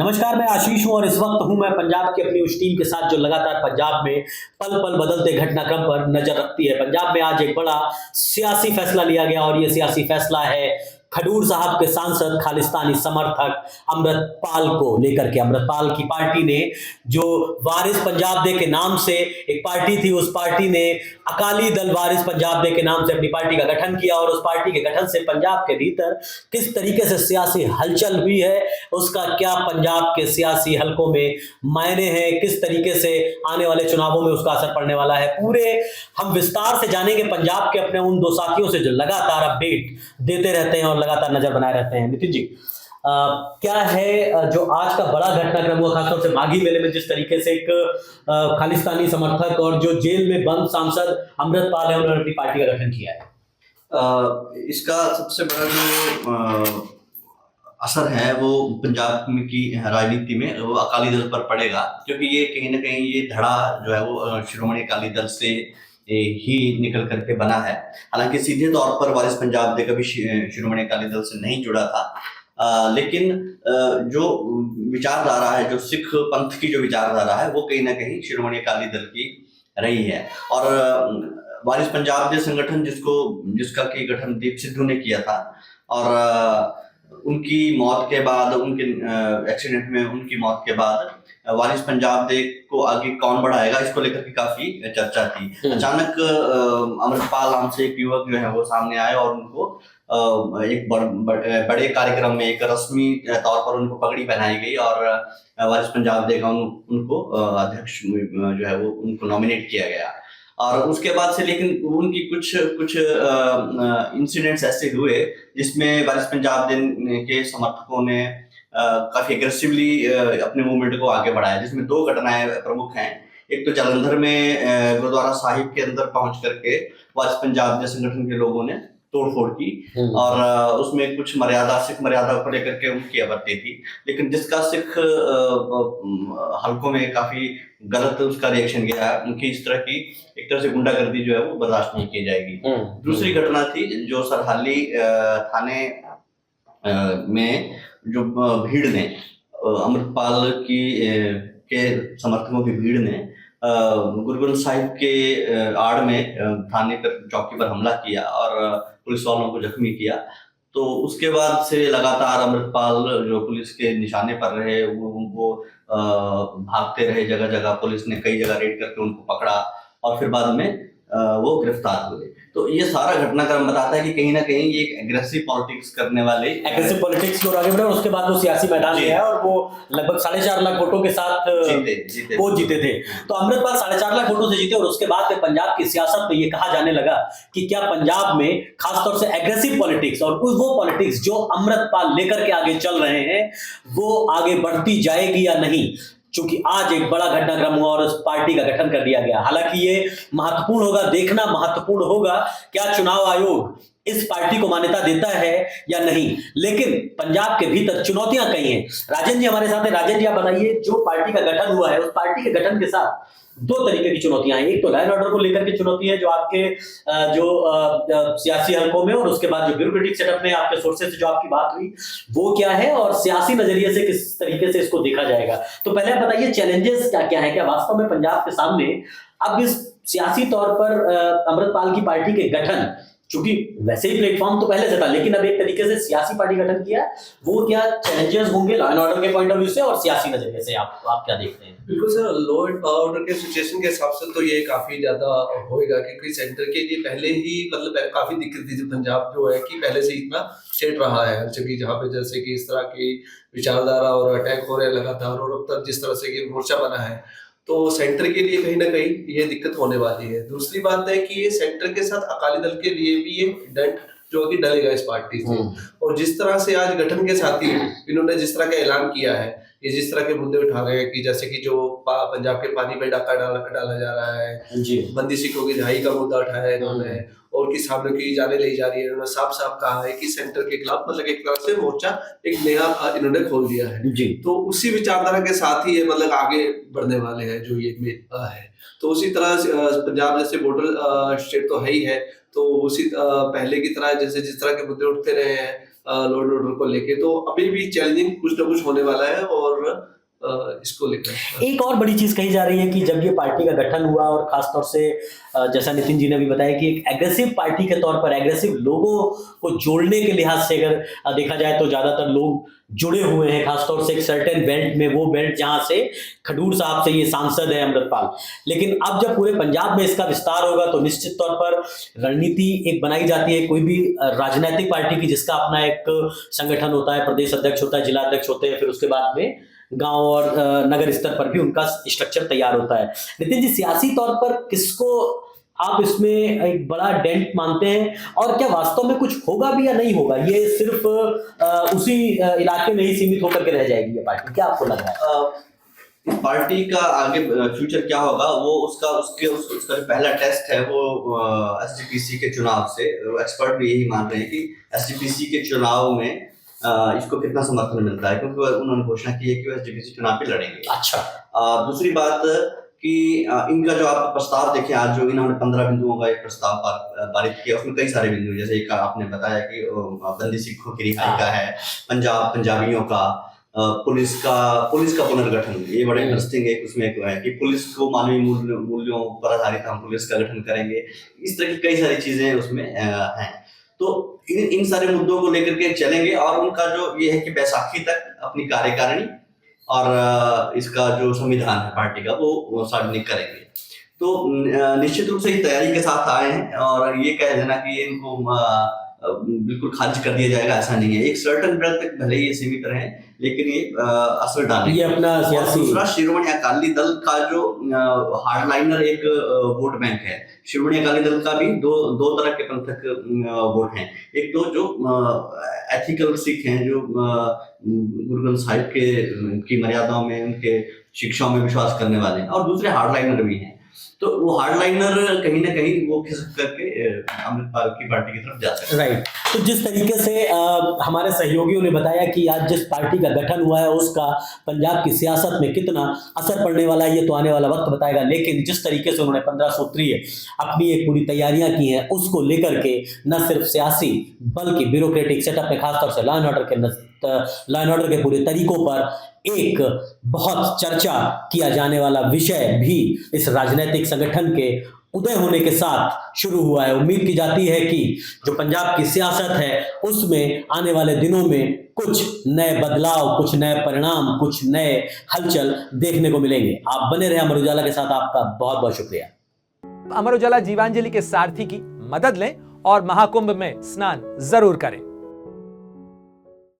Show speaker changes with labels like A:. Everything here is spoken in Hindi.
A: नमस्कार, मैं आशीष हूँ और इस वक्त हूँ मैं पंजाब की अपनी उस टीम के साथ जो लगातार पंजाब में पल पल बदलते घटनाक्रम पर नजर रखती है। पंजाब में आज एक बड़ा सियासी फैसला लिया गया और ये सियासी फैसला है खडूर साहब के सांसद खालिस्तानी समर्थक अमृतपाल को लेकर के। अमृतपाल की पार्टी ने जो वारिस पंजाब दे के नाम से एक पार्टी थी, उस पार्टी ने अकाली दल वारिस पंजाब दे के नाम से अपनी पार्टी का गठन किया और उस पार्टी के गठन से पंजाब के भीतर किस तरीके से सियासी हलचल हुई है, उसका क्या पंजाब के सियासी हलकों में मायने हैं, किस तरीके से आने वाले चुनावों में उसका असर पड़ने वाला है, पूरे हम विस्तार से जानेंगे पंजाब के अपने उन दो साथियों से जो लगातार अपडेट देते रहते हैं और लगातार नजर बनाए रहते हैं। नितिन जी, क्या है जो आज का बड़ा घटनाक्रम हुआ, खासतौर से माघी मेले में जिस तरीके से एक खालिस्तानी समर्थक और जो जेल में बंद सांसद अमृतपाल है, उन्होंने अपनी पार्टी का गठन किया है?
B: इसका सबसे बड़ा जो असर है वो पंजाब की राजनीति में वो अकाली दल पर पड़ेगा, क्योंकि ये कहीं ना कहीं ये धड़ा जो है वो श्रोमणी अकाली दल से ही निकल करके बना है। हालांकि सीधे तौर पर वारिस पंजाब दे कभी श्रोमणी अकाली दल से नहीं जुड़ा था, लेकिन जो विचारधारा है, जो सिख पंथ की जो विचारधारा है, वो कहीं ना कहीं श्रोमणी अकाली दल की रही है। और वारिस पंजाब दे संगठन जिसका की गठन दीप सिद्धू ने किया था, और उनकी मौत के बाद, उनके एक्सीडेंट में उनकी मौत के बाद वारिस पंजाब दे को आगे कौन बढ़ाएगा, इसको लेकर के काफी चर्चा थी। अचानक अमृतपाल नाम से एक युवक जो है वो सामने आए और उनको एक बड़े कार्यक्रम में एक रस्मी तौर पर उनको पगड़ी पहनाई गई और वारिस पंजाब दे का उनको अध्यक्ष जो है वो उनको नॉमिनेट किया गया। और उसके बाद से लेकिन उनकी कुछ इंसिडेंट्स ऐसे हुए जिसमें वारिस पंजाब के समर्थकों ने काफी एग्रेसिवली अपने मूवमेंट को आगे बढ़ाया, जिसमें दो घटनाएं प्रमुख हैं। एक तो जालंधर में गुरुद्वारा साहिब के अंदर पहुंच करके वारिस पंजाब के संगठन के लोगों ने तोड़फोड़ की और उसमें कुछ सिख मर्यादा को लेकर के उनकी आपत्ति थी, लेकिन जिसका सिख हलकों में काफी गलत उसका रिएक्शन गया है। उनकी इस तरह की एक तरह से गुंडागर्दी जो है वो बर्दाश्त नहीं की जाएगी। दूसरी घटना थी जो सरहाली थाने में जो भीड़ ने अमृतपाल के समर्थकों की भीड़ ने गुरु ग्रंथ साहिब के आड़ में थाने पर चौकी पर हमला किया और पुलिस वालों को जख्मी किया। तो उसके बाद से लगातार अमृतपाल जो पुलिस के निशाने पर रहे, वो भागते रहे जगह जगह। पुलिस ने कई जगह रेड करके उनको पकड़ा और फिर बाद में वो गिरफ्तार हुए। तो ये सारा घटनाक्रम बताता है कि कहीं ना कहीं ये एक एग्रेसिव पॉलिटिक्स करने वाले
A: पॉलिटिक्स को आगे बढ़े और उसके बाद वो सियासी मैदान में है और वो लगभग 4.5 लाख वोटों के साथ जीते थे। तो अमृतपाल 4.5 लाख वोटों से जीते और उसके बाद पंजाब की सियासत में ये कहा जाने लगा कि क्या पंजाब में खासतौर से एग्रेसिव पॉलिटिक्स और वो पॉलिटिक्स जो अमृतपाल लेकर के आगे चल रहे हैं वो आगे बढ़ती जाएगी या नहीं, चूंकि आज एक बड़ा घटनाक्रम हुआ और उस पार्टी का गठन कर दिया गया। हालांकि ये महत्वपूर्ण होगा, देखना महत्वपूर्ण होगा क्या चुनाव आयोग इस पार्टी को मान्यता देता है या नहीं। लेकिन पंजाब के भीतर चुनौतियां कई हैं। राजेंद्र जी हमारे साथ हैं। राजेंद्र जी, आप बताइए, जो पार्टी का गठन हुआ है उस पार्टी के गठन के साथ दो तरीके की चुनौतियां हैं। एक तो लॉ एंड ऑर्डर को लेकर के चुनौती है जो आपके सियासी हलकों में, और उसके बाद जो ब्यूरोक्रेटिक सेटअप में आपके सोर्सेज से जो आपकी बात हुई वो क्या है और सियासी नजरिए से किस तरीके से इसको देखा जाएगा। तो पहले आप बताइए चैलेंजेस क्या क्या है, क्या वास्तव में पंजाब के सामने अब इस सियासी तौर पर अमृतपाल की पार्टी के गठन, चूंकि वैसे ही प्लेटफॉर्म तो पहले से था लेकिन अब एक तरीके से सियासी पार्टी गठन किया, वो क्या चैलेंजेस होंगे लॉ एंड ऑर्डर के पॉइंट ऑफ व्यू से और सियासी नजरिए से आप क्या देखते हैं?
C: बिल्कुल सर, लॉ एंड ऑर्डर के सिचुएशन के हिसाब से तो ये काफी ज्यादा होएगा, क्योंकि सेंटर के लिए पहले ही मतलब काफी दिक्कत थी। पंजाब जो है कि पहले से इतना स्टेट रहा है हर जगह, जहाँ पे जैसे कि इस तरह की विचारधारा और अटैक हो रहे लगातार, और अब तक जिस तरह से कि मोर्चा बना है, तो सेंटर के लिए कहीं ना कहीं ये दिक्कत होने वाली है। दूसरी बात है कि ये सेंटर के साथ अकाली दल के लिए भी ये डंट जो कि डलेगा इस पार्टी से। और जिस तरह से आज गठन के साथ ही इन्होंने जिस तरह का ऐलान किया है, ये जिस तरह के मुद्दे उठा रहे हैं कि जैसे कि जो पंजाब के पानी में डाका डाला जा रहा है, बंदी सिखों की रिहाई का मुद्दा उठाया है इन्होंने, और किसानों की जाने ली जा रही है। इन्होंने साफ साफ कहा है कि सेंटर के खिलाफ मतलब एक तरह से मोर्चा एक नया इन्होंने खोल दिया है जी। तो उसी विचारधारा के साथ ही ये मतलब आगे बढ़ने वाले हैं जो ये है। तो उसी तरह पंजाब जैसे बॉर्डर स्टेट तो है ही है, तो उसी पहले की तरह जैसे जिस तरह के मुद्दे उठते रहे हैं लॉ एंड ऑर्डर को लेके, तो अभी भी चैलेंजिंग कुछ ना कुछ होने वाला है और इसको लेकर
A: एक और बड़ी चीज कही जा रही है कि जब ये पार्टी का गठन हुआ और खासतौर से जैसा नितिन जी ने भी बताया कि एक एग्रेसिव पार्टी के तौर पर एग्रेसिव लोगों को जोड़ने के लिहाज से अगर देखा जाए तो ज्यादातर लोग जुड़े हुए हैं, खासतौर से एक सर्टेन बेल्ट में, वो बेल्ट जहां से खडूर साहब से ये सांसद है अमृतपाल। लेकिन अब जब पूरे पंजाब में इसका विस्तार होगा तो निश्चित तौर पर रणनीति एक बनाई जाती है कोई भी राजनीतिक पार्टी की, जिसका अपना एक संगठन होता है, प्रदेश अध्यक्ष होता है, जिला अध्यक्ष होते हैं, फिर उसके बाद में गांव और नगर स्तर पर भी उनका स्ट्रक्चर तैयार होता है। नितिन जी, सियासी तौर पर किसको आप इसमें एक बड़ा डेंट मानते हैं, और क्या वास्तव में कुछ होगा भी या नहीं होगा? ये सिर्फ उसी इलाके में ही सीमित होकर के रह जाएगी ये पार्टी, क्या आपको लग रहा है?
B: इस पार्टी का आगे फ्यूचर क्या होगा, वो उसका जो पहला टेस्ट है वो एसजीपीसी के चुनाव से, एक्सपर्ट भी यही मान रहे हैं कि एसजीपीसी के चुनाव में इसको कितना समर्थन मिलता है, क्योंकि उन्होंने घोषणा की है कि वो एसजीपीसी चुनाव पे लड़ेंगे।
A: अच्छा,
B: दूसरी बात कि इनका जो आप प्रस्ताव देखें, आज जो इन्होंने 15 बिंदुओं का एक प्रस्ताव पारित किया, उसमें कई सारे बिंदु, जैसे एक आपने बताया कि बंदी सिखों की रिहाई का है, पंजाबियों का, पुलिस का पुनर्गठन, ये बड़ा इंटरेस्टिंग है। उसमें एक है कि पुलिस को मानवीय मूल्यों पर आधारित हम पुलिस का गठन करेंगे, इस तरह की कई सारी चीजें उसमें हैं। तो इन सारे मुद्दों को लेकर के चलेंगे, और उनका जो ये है कि बैसाखी तक अपनी कार्यकारिणी और इसका जो संविधान है पार्टी का वो सार्वजनिक करेंगे। तो निश्चित रूप से ये तैयारी के साथ आए हैं, और ये कह देना कि इनको बिल्कुल खारिज कर दिया जाएगा, ऐसा नहीं है। एक सर्टेन बेल्ट तक भले ही ये सीमित रहे, लेकिन ये असर डालेंगे।
A: ये अपना सियासी,
B: दूसरा शिरोमणि अकाली दल का जो हार्डलाइनर एक वोट बैंक है, शिरोमणि अकाली दल का भी दो तरह के पंथक वोट हैं। एक तो जो एथिकल सिख हैं, जो गुरु ग्रंथ साहिब की मर्यादाओं में, उनके शिक्षाओं में विश्वास करने वाले हैं, और दूसरे हार्डलाइनर भी हैं। तो वो हार्डलाइनर कहीं ना कहीं वो खिसक करके अमृतपाल की पार्टी की तरफ जा सकते हैं।
A: राइट। तो जिस तरीके से हमारे सहयोगियों ने बताया कि आज जिस पार्टी का गठन हुआ है उसका पंजाब की सियासत में कितना असर पड़ने वाला है, ये तो आने वाला वक्त बताएगा। लेकिन जिस तरीके से उन्होंने 15 सूत्रीय अपनी एक पूरी तैयारियां की हैं, उसको लेकर के न सिर्फ सियासी बल्कि ब्यूरोक्रेटिक सेटअप में, खासतौर से लॉ एंड ऑर्डर के पूरे तरीकों पर एक बहुत चर्चा किया जाने वाला विषय भी इस राजनीतिक संगठन के उदय होने के साथ शुरू हुआ है। उम्मीद की जाती है कि जो पंजाब की सियासत है उसमें आने वाले दिनों में कुछ नए बदलाव, कुछ नए परिणाम, कुछ नए हलचल देखने को मिलेंगे। आप बने रहे अमर उजाला के साथ, आपका बहुत बहुत शुक्रिया।
D: अमर उजाला जीवांजलि के सारथी की मदद लें और महाकुंभ में स्नान जरूर करें।